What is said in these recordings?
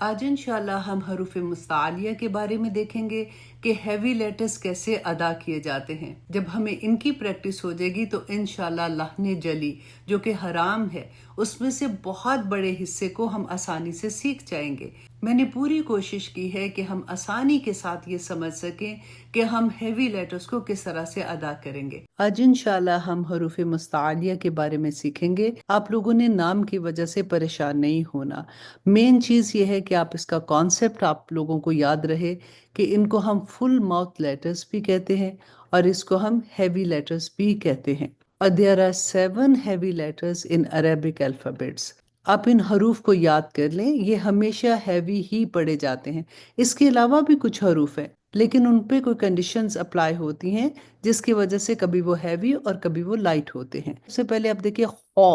آج انشاءاللہ ہم حروف مستعلیہ کے بارے میں دیکھیں گے کہ ہیوی لیٹرز کیسے ادا کیے جاتے ہیں۔ جب ہمیں ان کی پریکٹس ہو جائے گی تو انشاءاللہ لحن جلی جو کہ حرام ہے اس میں سے بہت بڑے حصے کو ہم آسانی سے سیکھ جائیں گے۔ میں نے پوری کوشش کی ہے کہ ہم آسانی کے ساتھ یہ سمجھ سکیں کہ ہم ہیوی لیٹرز کو کس طرح سے ادا کریں گے۔ آج انشاءاللہ ہم حروف مستعلیہ کے بارے میں سیکھیں گے۔ آپ لوگوں نے نام کی وجہ سے پریشان نہیں ہونا۔ مین چیز یہ ہے کہ آپ اس کا کانسیپٹ آپ لوگوں کو یاد رہے کہ ان کو ہم فل ماؤتھ لیٹرز بھی کہتے ہیں اور اس کو ہم ہیوی لیٹرز بھی کہتے ہیں۔ اور there are 7 heavy letters in Arabic alphabets۔ آپ ان حروف کو یاد کر لیں، یہ ہمیشہ ہیوی ہی پڑھے جاتے ہیں۔ اس کے علاوہ بھی کچھ حروف ہیں لیکن ان پہ کوئی کنڈیشنز اپلائی ہوتی ہیں جس کی وجہ سے کبھی وہ ہیوی اور کبھی وہ لائٹ ہوتے ہیں۔ سب سے پہلے آپ دیکھیے خو،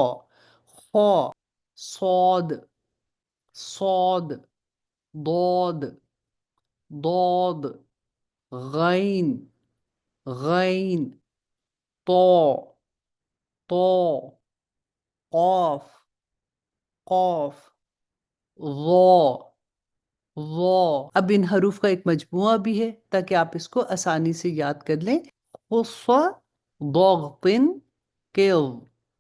خو، صاد، صاد، ضاد، ضاد، غین، غین، طا، طا، قاف، قاف، ظا، ظا۔ اب ان حروف کا ایک مجموعہ بھی ہے تاکہ آپ اس کو آسانی سے یاد کر لیں۔ خص، ضغط، قض۔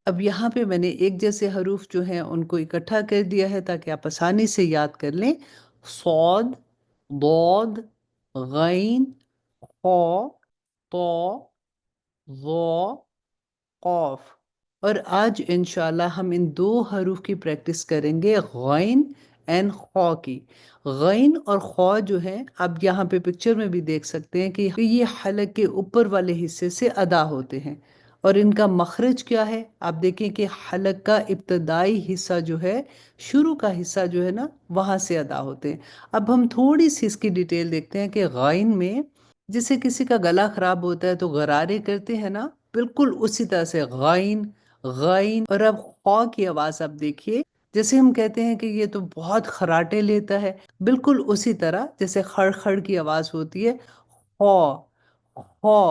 اب یہاں پہ میں نے ایک جیسے حروف جو ہیں ان کو اکٹھا کر دیا ہے تاکہ آپ آسانی سے یاد کر لیں۔ صاد، ضاد، غین، خا، طا، ظا، قاف۔ اور آج انشاءاللہ ہم ان 2 حروف کی پریکٹس کریں گے، غین اینڈ خا کی۔ غین اور خا جو ہے آپ یہاں پہ پکچر میں بھی دیکھ سکتے ہیں کہ یہ حلق کے اوپر والے حصے سے ادا ہوتے ہیں اور ان کا مخرج کیا ہے۔ آپ دیکھیں کہ حلق کا ابتدائی حصہ جو ہے، شروع کا حصہ جو ہے نا، وہاں سے ادا ہوتے ہیں۔ اب ہم تھوڑی سی اس کی ڈیٹیل دیکھتے ہیں کہ غین میں جسے کسی کا گلا خراب ہوتا ہے تو غرارے کرتے ہیں نا، بالکل اسی طرح سے غین، غین۔ اور اب خا کی آواز آپ دیکھیے، جیسے ہم کہتے ہیں کہ یہ تو بہت خراٹے لیتا ہے، بالکل اسی طرح جیسے خڑ خڑ کی آواز ہوتی ہے۔ خا، خا،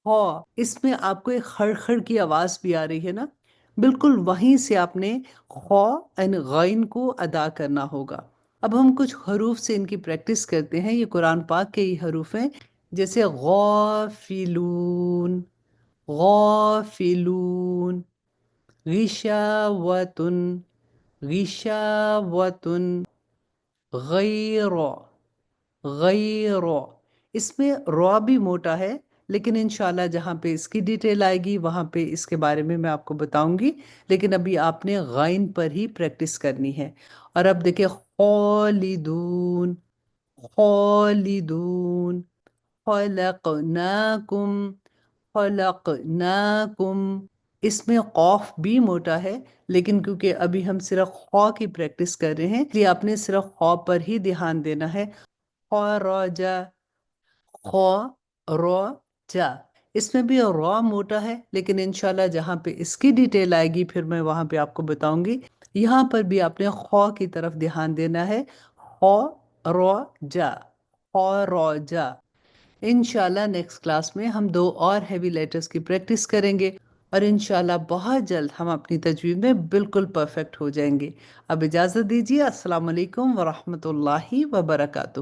خا۔ اس میں آپ کو ایک خڑ خڑ کی آواز بھی آ رہی ہے نا، بالکل وہیں سے آپ نے خا یعنی غین کو ادا کرنا ہوگا۔ اب ہم کچھ حروف سے ان کی پریکٹس کرتے ہیں۔ یہ قرآن پاک کے ہی حروف ہیں، جیسے غافلون، غافلون، غشاوتن، غشاوتن، غیر، غیر۔ اس میں را بھی موٹا ہے لیکن انشاءاللہ جہاں پہ اس کی ڈیٹیل آئے گی وہاں پہ اس کے بارے میں آپ کو بتاؤں گی، لیکن ابھی آپ نے غین پر ہی پریکٹس کرنی ہے۔ اور اب دیکھیں خالدون، خالدون، خلقناکم، خلقناکم۔ اس میں قاف بھی موٹا ہے لیکن کیونکہ ابھی ہم صرف خا کی پریکٹس کر رہے ہیں اس لیے آپ نے صرف خا پر ہی دھیان دینا ہے۔ خرج، خرج۔ اس میں بھی را موٹا ہے لیکن انشاءاللہ جہاں پہ اس کی ڈیٹیل آئے گی پھر میں وہاں پہ آپ کو بتاؤں گی۔ یہاں پر بھی آپ نے خا کی طرف دھیان دینا ہے، خرج، خرج۔ انشاءاللہ نیکسٹ کلاس میں ہم 2 اور ہیوی لیٹرز کی پریکٹس کریں گے اور انشاءاللہ بہت جلد ہم اپنی تجوید میں بالکل پرفیکٹ ہو جائیں گے۔ اب اجازت دیجیے، السلام علیکم ورحمۃ اللہ وبرکاتہ۔